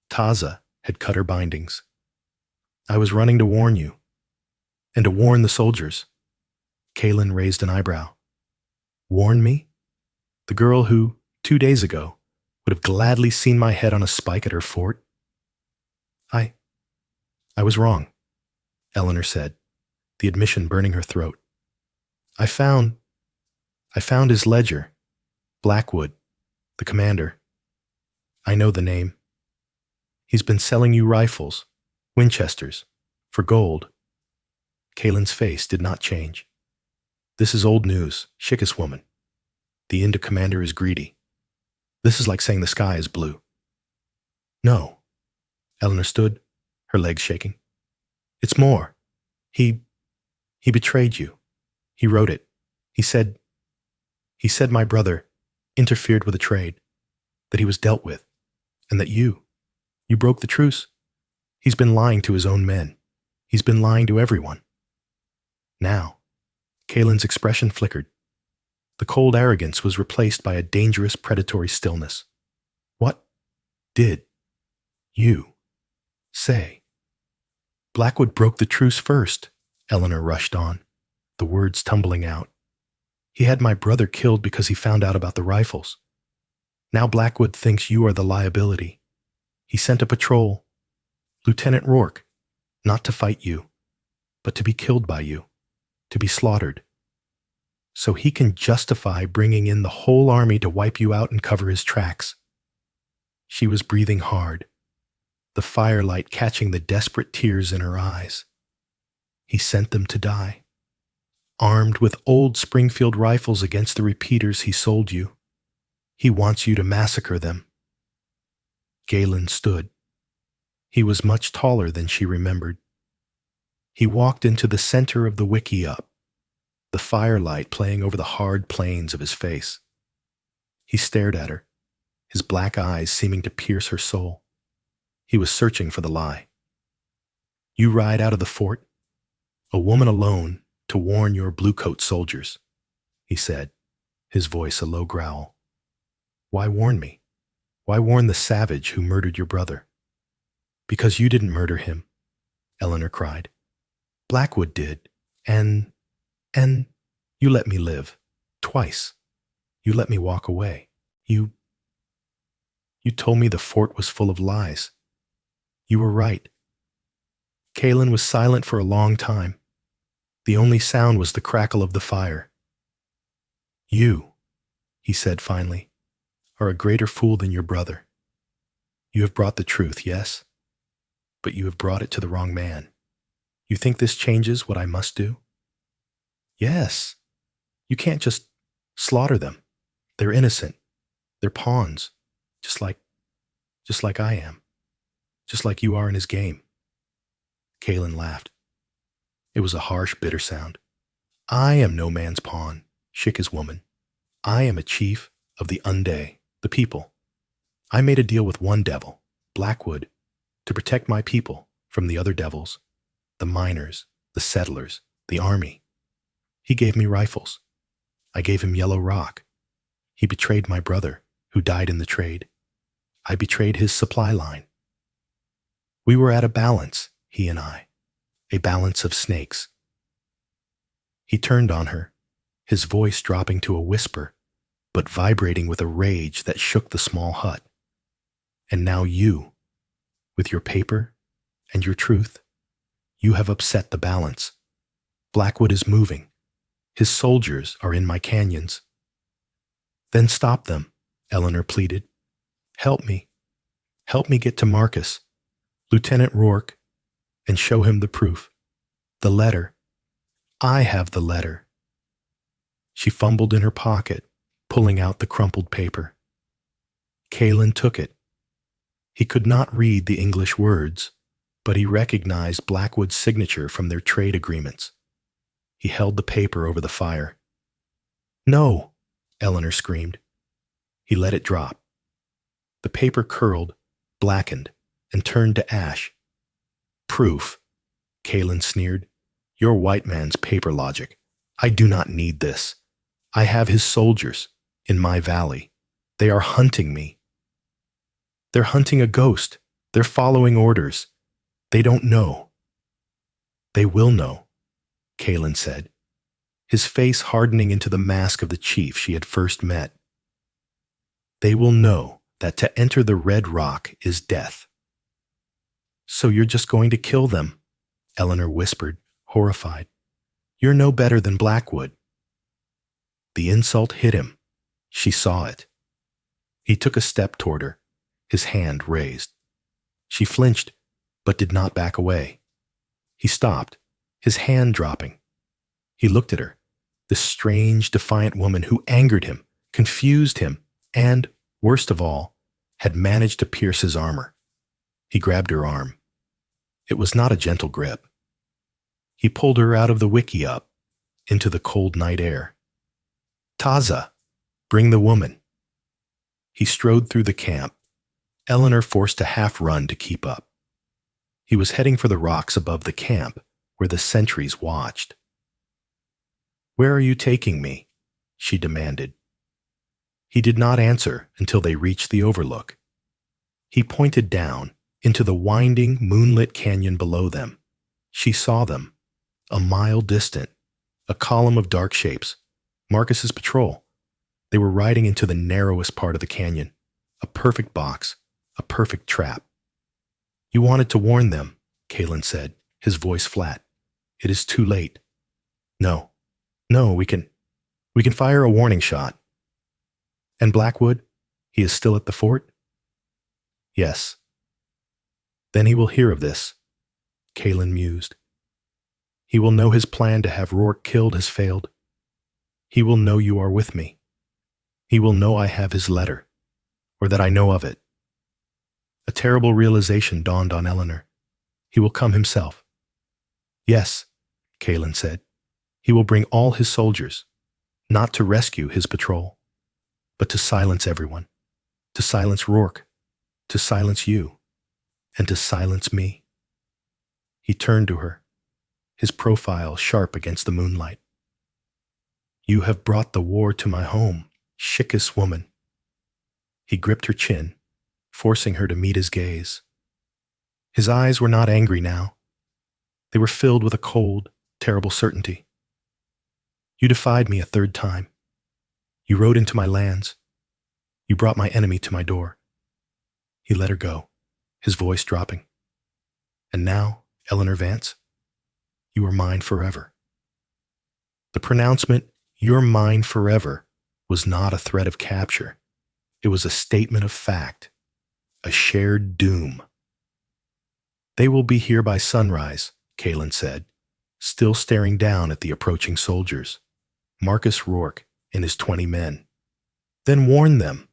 Taza had cut her bindings. I was running to warn you, and to warn the soldiers. Kalen raised an eyebrow. Warn me? The girl who, 2 days ago, would have gladly seen my head on a spike at her fort? I was wrong, Eleanor said, the admission burning her throat. I found his ledger, Blackwood, the commander. I know the name. He's been selling you rifles, Winchesters, for gold. Kalen's face did not change. This is old news, Shikis woman. The Inda commander is greedy. This is like saying the sky is blue. No. Eleanor stood, her legs shaking. It's more. He betrayed you. He wrote it. He said my brother interfered with a trade, that he was dealt with, and that you broke the truce. He's been lying to his own men. He's been lying to everyone. Now, Kalen's expression flickered. The cold arrogance was replaced by a dangerous predatory stillness. What did you say? Blackwood broke the truce first, Eleanor rushed on, the words tumbling out. He had my brother killed because he found out about the rifles. Now Blackwood thinks you are the liability. He sent a patrol, Lieutenant Rourke, not to fight you, but to be killed by you, to be slaughtered. So he can justify bringing in the whole army to wipe you out and cover his tracks. She was breathing hard, the firelight catching the desperate tears in her eyes. He sent them to die, armed with old Springfield rifles against the repeaters he sold you. He wants you to massacre them. Galen stood. He was much taller than she remembered. He walked into the center of the wickiup, the firelight playing over the hard planes of his face. He stared at her, his black eyes seeming to pierce her soul. He was searching for the lie. You ride out of the fort, a woman alone, to warn your bluecoat soldiers, he said, his voice a low growl. Why warn me? Why warn the savage who murdered your brother? Because you didn't murder him, Eleanor cried. Blackwood did, and you let me live, twice. You let me walk away. You told me the fort was full of lies. You were right. Kalen was silent for a long time. The only sound was the crackle of the fire. You, he said finally, are a greater fool than your brother. You have brought the truth, yes, but you have brought it to the wrong man. You think this changes what I must do? Yes. You can't just slaughter them. They're innocent. They're pawns, just like I am, just like you are in his game. Kalen laughed. It was a harsh, bitter sound. I am no man's pawn, shook his woman. I am a chief of the Unday, the people. I made a deal with one devil, Blackwood, to protect my people from the other devils, the miners, the settlers, the army. He gave me rifles. I gave him yellow rock. He betrayed my brother, who died in the trade. I betrayed his supply line. We were at a balance, he and I, a balance of snakes. He turned on her, his voice dropping to a whisper, but vibrating with a rage that shook the small hut. And now you, with your paper and your truth, you have upset the balance. Blackwood is moving. His soldiers are in my canyons. Then stop them, Eleanor pleaded. Help me. Help me get to Marcus, Lieutenant Rourke, and show him the proof. The letter. I have the letter. She fumbled in her pocket, pulling out the crumpled paper. Kalen took it. He could not read the English words, but he recognized Blackwood's signature from their trade agreements. He held the paper over the fire. No, Eleanor screamed. He let it drop. The paper curled, blackened, and turned to ash. Proof, Kalen sneered. Your white man's paper logic. I do not need this. I have his soldiers in my valley. They are hunting me. They're hunting a ghost. They're following orders. They don't know. They will know, Kalen said, his face hardening into the mask of the chief she had first met. They will know that to enter the Red Rock is death. So you're just going to kill them, Eleanor whispered, horrified. You're no better than Blackwood. The insult hit him. She saw it. He took a step toward her, his hand raised. She flinched, but did not back away. He stopped, his hand dropping. He looked at her, this strange, defiant woman who angered him, confused him, and, worst of all, had managed to pierce his armor. He grabbed her arm. It was not a gentle grip. He pulled her out of the wiki up, into the cold night air. Taza, bring the woman. He strode through the camp, Eleanor forced to half-run to keep up. He was heading for the rocks above the camp, where the sentries watched. Where are you taking me? She demanded. He did not answer until they reached the overlook. He pointed down into the winding, moonlit canyon below them. She saw them, a mile distant, a column of dark shapes, Marcus's patrol. They were riding into the narrowest part of the canyon, a perfect box, a perfect trap. You wanted to warn them, Kalen said, his voice flat. It is too late. No, we can fire a warning shot. And Blackwood, he is still at the fort? Yes. Then he will hear of this, Kalen mused. He will know his plan to have Rourke killed has failed. He will know you are with me. He will know I have his letter, or that I know of it. A terrible realization dawned on Eleanor. He will come himself. Yes, Kalen said. He will bring all his soldiers, not to rescue his patrol, but to silence everyone, to silence Rourke, to silence you, and to silence me. He turned to her, his profile sharp against the moonlight. You have brought the war to my home, Shikis woman. He gripped her chin, forcing her to meet his gaze. His eyes were not angry now. They were filled with a cold, terrible certainty. You defied me a third time. You rode into my lands. You brought my enemy to my door. He let her go, his voice dropping. And now, Eleanor Vance, you are mine forever. The pronouncement, you're mine forever, was not a threat of capture. It was a statement of fact, a shared doom. They will be here by sunrise, Kalen said, still staring down at the approaching soldiers, Marcus Rourke and his 20 men. Then warn them,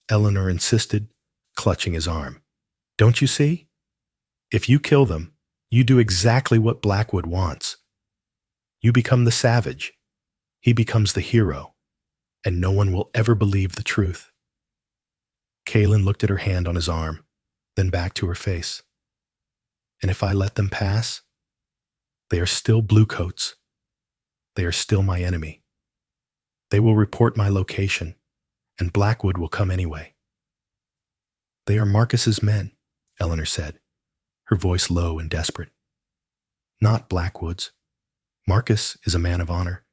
Eleanor insisted, clutching his arm. Don't you see? If you kill them, you do exactly what Blackwood wants. You become the savage. He becomes the hero, and no one will ever believe the truth. Kalen looked at her hand on his arm, then back to her face. And if I let them pass, they are still bluecoats. They are still my enemy. They will report my location, and Blackwood will come anyway. They are Marcus's men, Eleanor said, her voice low and desperate. Not Blackwood's. Marcus is a man of honor.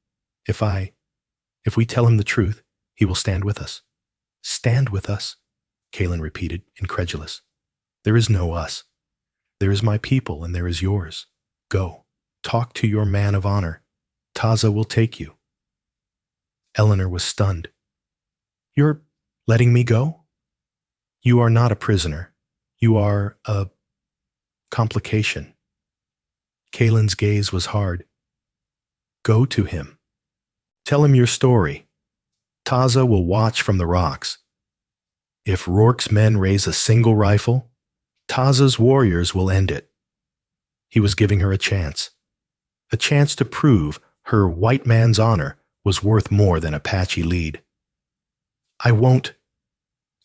If we tell him the truth, he will stand with us. Stand with us, Kalen repeated, incredulous. There is no us. There is my people and there is yours. Go, talk to your man of honor. Taza will take you. Eleanor was stunned. You're letting me go? You are not a prisoner. You are a complication. Kalen's gaze was hard. Go to him. Tell him your story. Taza will watch from the rocks. If Rourke's men raise a single rifle, Taza's warriors will end it. He was giving her a chance to prove her white man's honor was worth more than Apache lead. I won't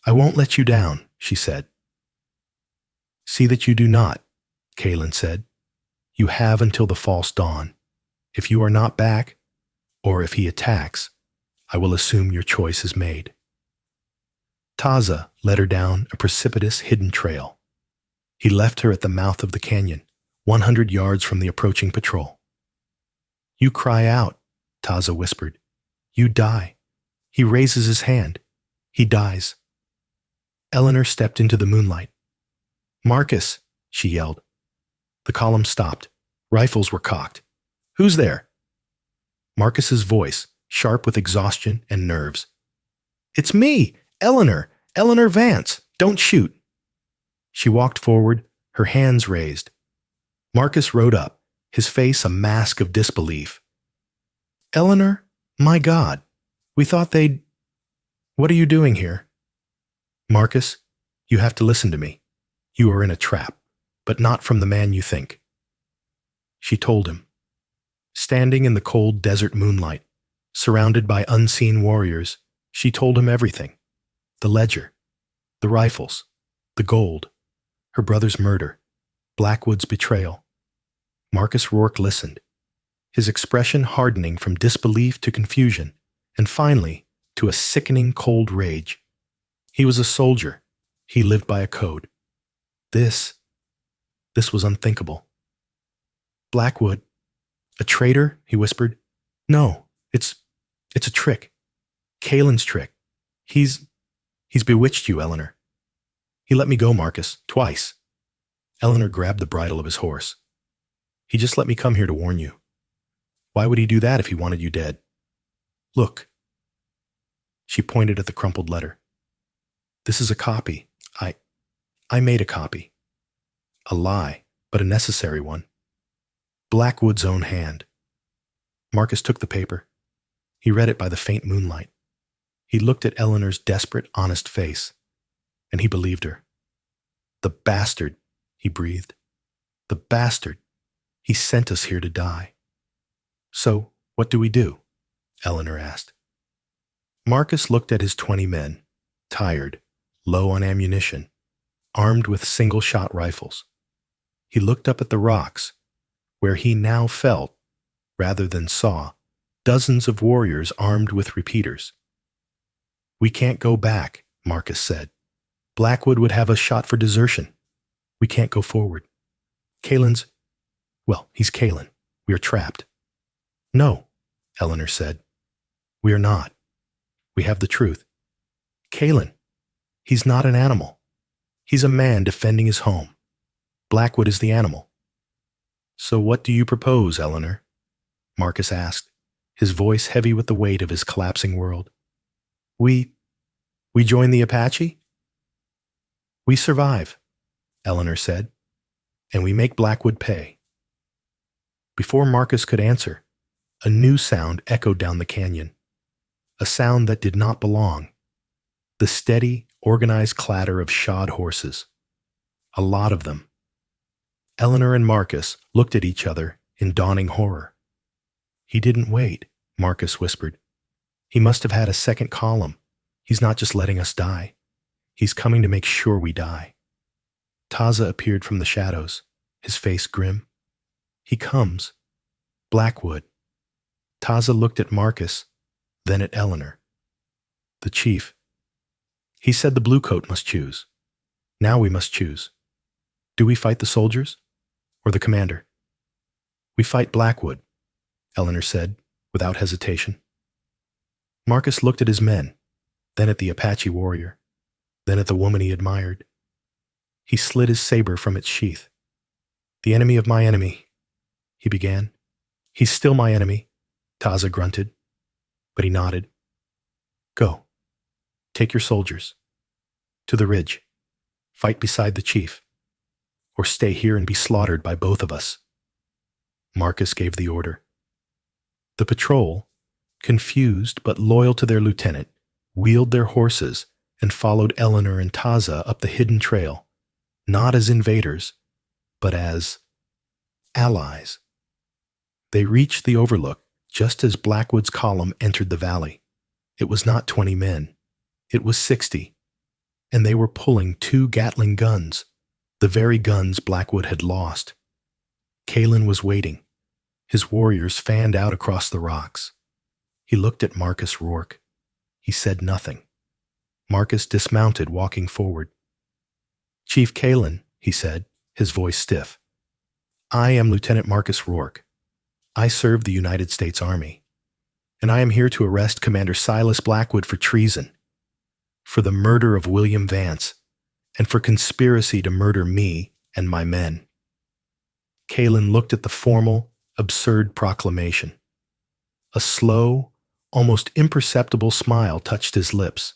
let you down, she said. See that you do not, Kalen said. You have until the false dawn. If you are not back, or if he attacks, I will assume your choice is made. Taza led her down a precipitous hidden trail. He left her at the mouth of the canyon, 100 yards from the approaching patrol. You cry out, Taza whispered. You die. He raises his hand. He dies. Eleanor stepped into the moonlight. Marcus, she yelled. The column stopped. Rifles were cocked. Who's there? Marcus's voice, sharp with exhaustion and nerves. It's me, Eleanor Vance. Don't shoot. She walked forward, her hands raised. Marcus rode up, his face a mask of disbelief. Eleanor, my God, we thought they'd... What are you doing here? Marcus, you have to listen to me. You are in a trap, but not from the man you think. She told him. Standing in the cold desert moonlight, surrounded by unseen warriors, she told him everything. The ledger, the rifles, the gold, her brother's murder, Blackwood's betrayal. Marcus Rourke listened, his expression hardening from disbelief to confusion, and finally to a sickening cold rage. He was a soldier. He lived by a code. This was unthinkable. Blackwood, a traitor, he whispered. No, it's a trick. Kalen's trick. He's bewitched you, Eleanor. He let me go, Marcus, twice. Eleanor grabbed the bridle of his horse. He just let me come here to warn you. Why would he do that if he wanted you dead? Look. She pointed at the crumpled letter. This is a copy. I made a copy. A lie, but a necessary one. Blackwood's own hand. Marcus took the paper. He read it by the faint moonlight. He looked at Eleanor's desperate, honest face, and he believed her. The bastard, he breathed. The bastard. He sent us here to die. So, what do we do? Eleanor asked. Marcus looked at his 20 men, tired, low on ammunition, armed with single-shot rifles. He looked up at the rocks, where he now felt, rather than saw, dozens of warriors armed with repeaters. We can't go back, Marcus said. Blackwood would have us shot for desertion. We can't go forward. He's Kalen. We are trapped. No, Eleanor said. We are not. We have the truth. Kalen, he's not an animal. He's a man defending his home. Blackwood is the animal. So what do you propose, Eleanor? Marcus asked, his voice heavy with the weight of his collapsing world. We join the Apache? We survive, Eleanor said, and we make Blackwood pay. Before Marcus could answer, a new sound echoed down the canyon, a sound that did not belong, the steady, organized clatter of shod horses. A lot of them. Eleanor and Marcus looked at each other in dawning horror. He didn't wait, Marcus whispered. He must have had a second column. He's not just letting us die. He's coming to make sure we die. Taza appeared from the shadows, his face grim. He comes. Blackwood. Taza looked at Marcus, then at Eleanor. The chief. He said the bluecoat must choose. Now we must choose. Do we fight the soldiers or the commander? We fight Blackwood, Eleanor said, without hesitation. Marcus looked at his men, then at the Apache warrior, then at the woman he admired. He slid his saber from its sheath. The enemy of my enemy, he began. He's still my enemy, Taza grunted, but he nodded. Go. Take your soldiers. To the ridge. Fight beside the chief. Or stay here and be slaughtered by both of us. Marcus gave the order. The patrol, confused but loyal to their lieutenant, wheeled their horses and followed Eleanor and Taza up the hidden trail, not as invaders, but as allies. They reached the overlook just as Blackwood's column entered the valley. It was not 20 men. It was 60, and they were pulling 2 Gatling guns, the very guns Blackwood had lost. Kalen was waiting. His warriors fanned out across the rocks. He looked at Marcus Rourke. He said nothing. Marcus dismounted, walking forward. Chief Kalen, he said, his voice stiff. I am Lieutenant Marcus Rourke. I serve the United States Army, and I am here to arrest Commander Silas Blackwood for treason, for the murder of William Vance, and for conspiracy to murder me and my men. Kalen looked at the formal, absurd proclamation. A slow, almost imperceptible smile touched his lips.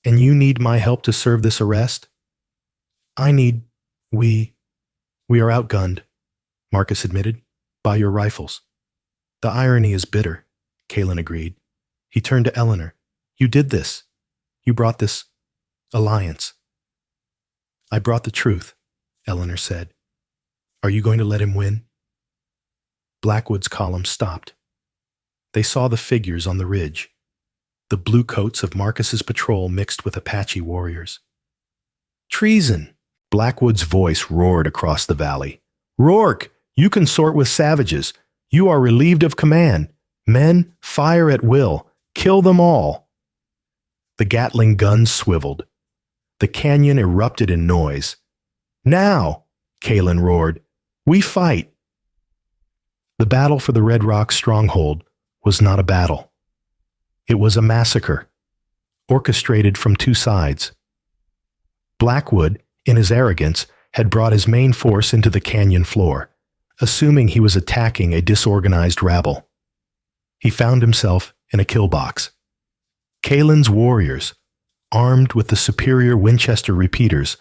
And you need my help to serve this arrest? We are outgunned, Marcus admitted, by your rifles. The irony is bitter, Kalen agreed. He turned to Eleanor. You did this. You brought this alliance. I brought the truth, Eleanor said. Are you going to let him win? Blackwood's column stopped. They saw the figures on the ridge, the blue coats of Marcus's patrol mixed with Apache warriors. Treason! Blackwood's voice roared across the valley. Rourke, you consort with savages. You are relieved of command. Men, fire at will. Kill them all. The Gatling guns swiveled. The canyon erupted in noise. Now, Kalen roared, we fight. The battle for the Red Rock stronghold was not a battle. It was a massacre, orchestrated from 2 sides. Blackwood, in his arrogance, had brought his main force into the canyon floor, assuming he was attacking a disorganized rabble. He found himself in a kill box. Kalen's warriors, armed with the superior Winchester repeaters,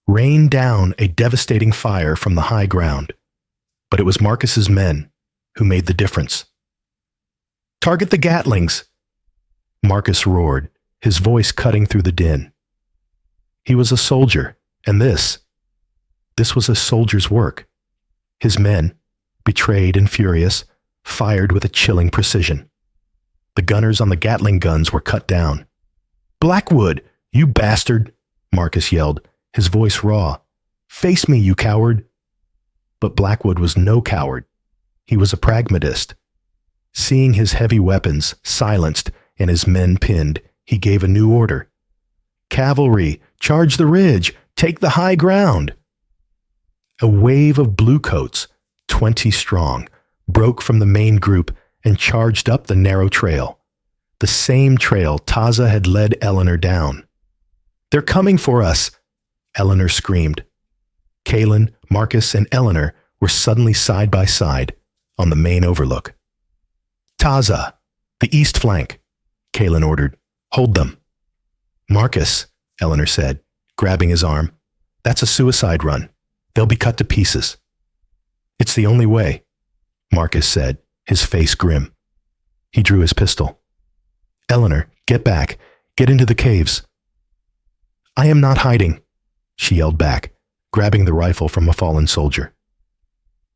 rained down a devastating fire from the high ground. But it was Marcus's men who made the difference. Target the Gatlings! Marcus roared, his voice cutting through the din. He was a soldier, and this was a soldier's work. His men, betrayed and furious, fired with a chilling precision. The gunners on the Gatling guns were cut down. Blackwood, you bastard! Marcus yelled, his voice raw. Face me, you coward! But Blackwood was no coward. He was a pragmatist. Seeing his heavy weapons silenced and his men pinned, he gave a new order. Cavalry, charge the ridge! Take the high ground! A wave of bluecoats, 20 strong, broke from the main group and charged up the narrow trail, the same trail Taza had led Eleanor down. They're coming for us, Eleanor screamed. Kalen, Marcus, and Eleanor were suddenly side by side on the main overlook. Taza, the east flank, Kalen ordered. Hold them. Marcus, Eleanor said, grabbing his arm. "That's a suicide run. They'll be cut to pieces." "It's the only way," Marcus said, his face grim. He drew his pistol. "Eleanor, get back. Get into the caves." "I am not hiding," she yelled back, grabbing the rifle from a fallen soldier.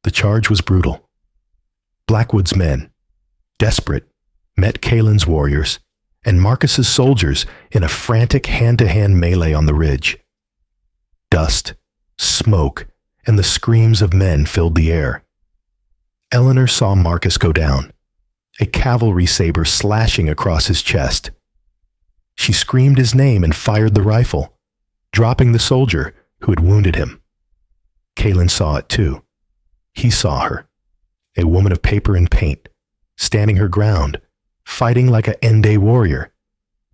The charge was brutal. Blackwood's men, desperate, met Kalen's warriors and Marcus's soldiers in a frantic hand-to-hand melee on the ridge. Dust, smoke, and the screams of men filled the air. Eleanor saw Marcus go down, a cavalry saber slashing across his chest. She screamed his name and fired the rifle, dropping the soldier who had wounded him. Kalen saw it too. He saw her, a woman of paper and paint, standing her ground, fighting like a Ende warrior,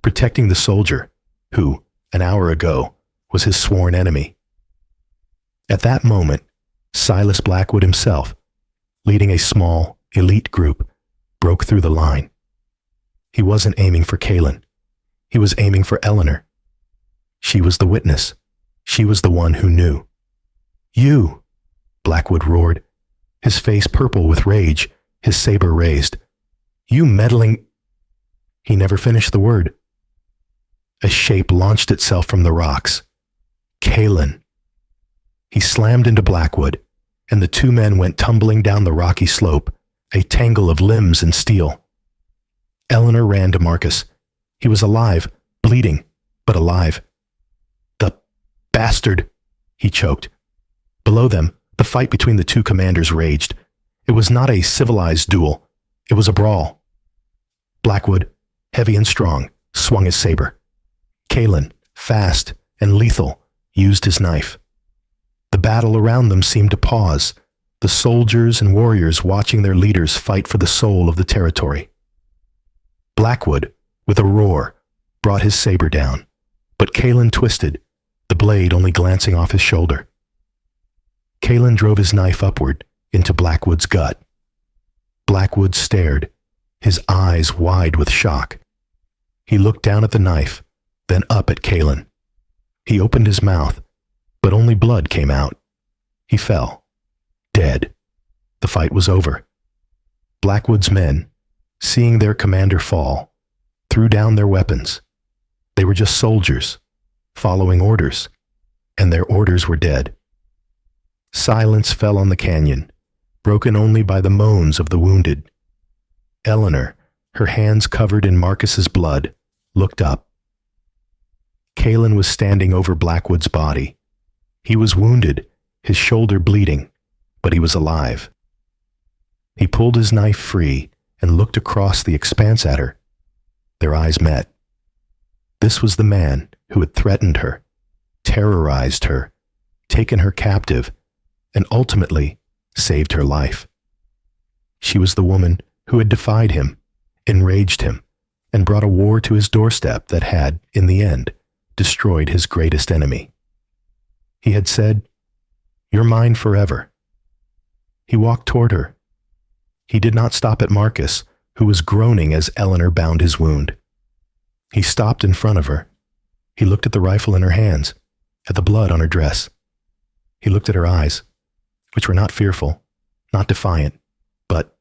protecting the soldier who, an hour ago, was his sworn enemy. At that moment, Silas Blackwood himself, leading a small, elite group, broke through the line. He wasn't aiming for Kalen. He was aiming for Eleanor. She was the witness. She was the one who knew. "You!" Blackwood roared, his face purple with rage, his saber raised. "You meddling—" He never finished the word. A shape launched itself from the rocks. Kalen. He slammed into Blackwood, and the two men went tumbling down the rocky slope, a tangle of limbs and steel. Eleanor ran to Marcus. He was alive, bleeding, but alive. "The bastard!" he choked. Below them, the fight between the two commanders raged. It was not a civilized duel. It was a brawl. Blackwood, heavy and strong, swung his saber. Kalen, fast and lethal, used his knife. The battle around them seemed to pause, the soldiers and warriors watching their leaders fight for the soul of the territory. Blackwood, with a roar, brought his saber down, but Kalen twisted, the blade only glancing off his shoulder. Kalen drove his knife upward into Blackwood's gut. Blackwood stared, his eyes wide with shock. He looked down at the knife, then up at Kalen. He opened his mouth, but only blood came out. He fell, dead. The fight was over. Blackwood's men, seeing their commander fall, threw down their weapons. They were just soldiers, following orders, and their orders were dead. Silence fell on the canyon, broken only by the moans of the wounded. Eleanor, her hands covered in Marcus's blood, looked up. Kalen was standing over Blackwood's body. He was wounded, his shoulder bleeding, but he was alive. He pulled his knife free and looked across the expanse at her. Their eyes met. This was the man who had threatened her, terrorized her, taken her captive, and ultimately saved her life. She was the woman who had defied him, enraged him, and brought a war to his doorstep that had, in the end, destroyed his greatest enemy. He had said, "You're mine forever." He walked toward her. He did not stop at Marcus, who was groaning as Eleanor bound his wound. He stopped in front of her. He looked at the rifle in her hands, at the blood on her dress. He looked at her eyes, which were not fearful, not defiant, but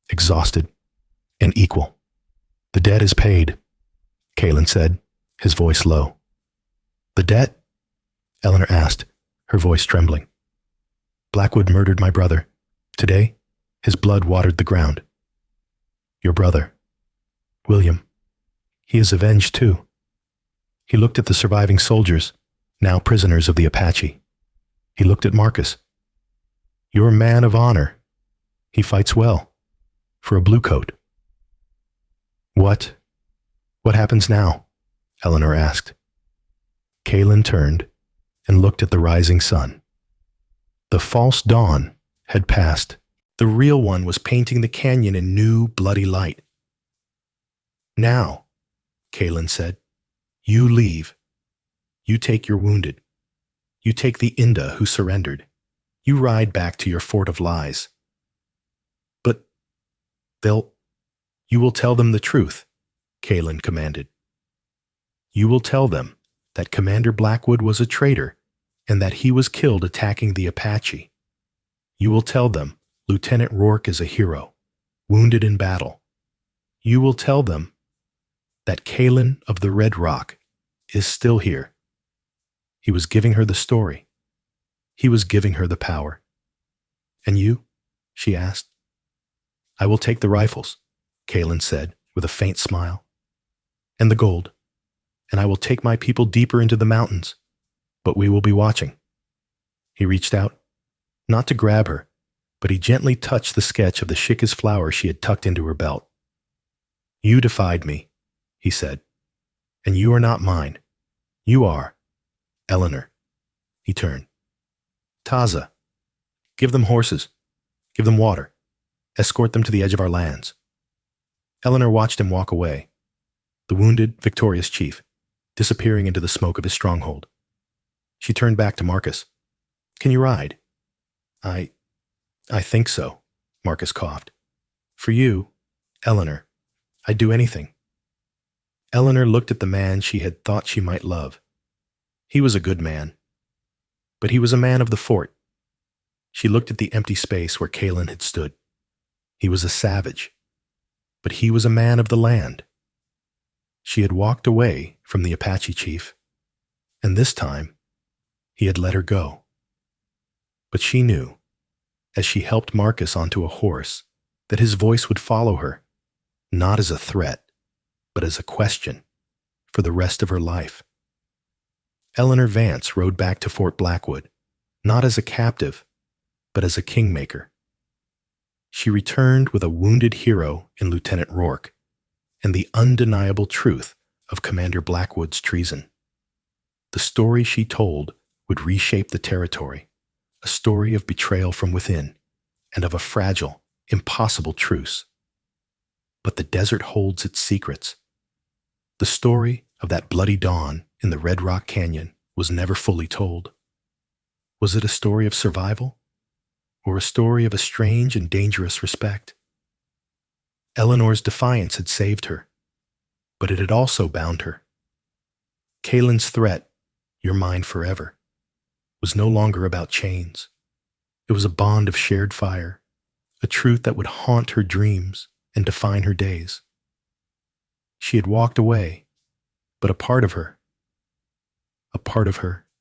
exhausted and equal. "The debt is paid," Kalen said, his voice low. "The debt?" Eleanor asked, her voice trembling. "Blackwood murdered my brother. Today, his blood watered the ground. Your brother, William, he is avenged too." He looked at the surviving soldiers, now prisoners of the Apache. He looked at Marcus. "You're a man of honor. He fights well, for a bluecoat." What happens now?" Eleanor asked. Kalen turned and looked at the rising sun. The false dawn had passed. The real one was painting the canyon in new, bloody light. "Now," Kalen said, "you leave. You take your wounded. You take the Inda who surrendered. You ride back to your fort of lies. But you will tell them the truth," Kalen commanded. "You will tell them that Commander Blackwood was a traitor and that he was killed attacking the Apache. You will tell them Lieutenant Rourke is a hero, wounded in battle. You will tell them that Kalen of the Red Rock is still here. He was giving her the story. He was giving her the power. And you? She asked. I will take the rifles, Kalen said with a faint smile, and the gold, and I will take my people deeper into the mountains, but we will be watching. He reached out, not to grab her, but he gently touched the sketch of the shikis flower she had tucked into her belt. You defied me, he said, and you are not mine. You are Eleanor. He turned. Taza, give them horses, give them water, escort them to the edge of our lands. Eleanor watched him walk away, the wounded, victorious chief, disappearing into the smoke of his stronghold. She turned back to Marcus. Can you ride? I think so, Marcus coughed. For you, Eleanor, I'd do anything. Eleanor looked at the man she had thought she might love. He was a good man, but he was a man of the fort. She looked at the empty space where Kalen had stood. He was a savage, but he was a man of the land. She had walked away from the Apache chief, and this time he had let her go. But she knew, as she helped Marcus onto a horse, that his voice would follow her, not as a threat, but as a question, for the rest of her life. Eleanor Vance rode back to Fort Blackwood, not as a captive, but as a kingmaker. She returned with a wounded hero in Lieutenant Rourke and the undeniable truth of Commander Blackwood's treason. The story she told would reshape the territory, a story of betrayal from within and of a fragile, impossible truce. But the desert holds its secrets. The story of that bloody dawn in the Red Rock Canyon was never fully told. Was it a story of survival, or a story of a strange and dangerous respect? Eleanor's defiance had saved her, but it had also bound her. Kalen's threat, "You're mine forever," was no longer about chains. It was a bond of shared fire, a truth that would haunt her dreams and define her days. She had walked away, but a part of her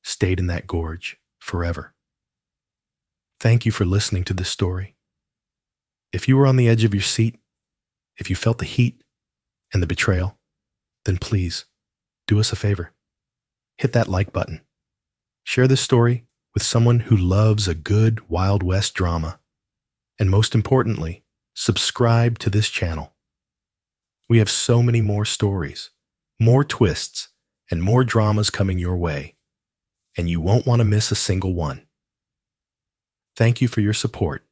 stayed in that gorge forever. Thank you for listening to this story. If you were on the edge of your seat, if you felt the heat and the betrayal, then please do us a favor. Hit that like button. Share this story with someone who loves a good Wild West drama. And most importantly, subscribe to this channel. We have so many more stories, more twists, and more dramas coming your way, and you won't want to miss a single one. Thank you for your support,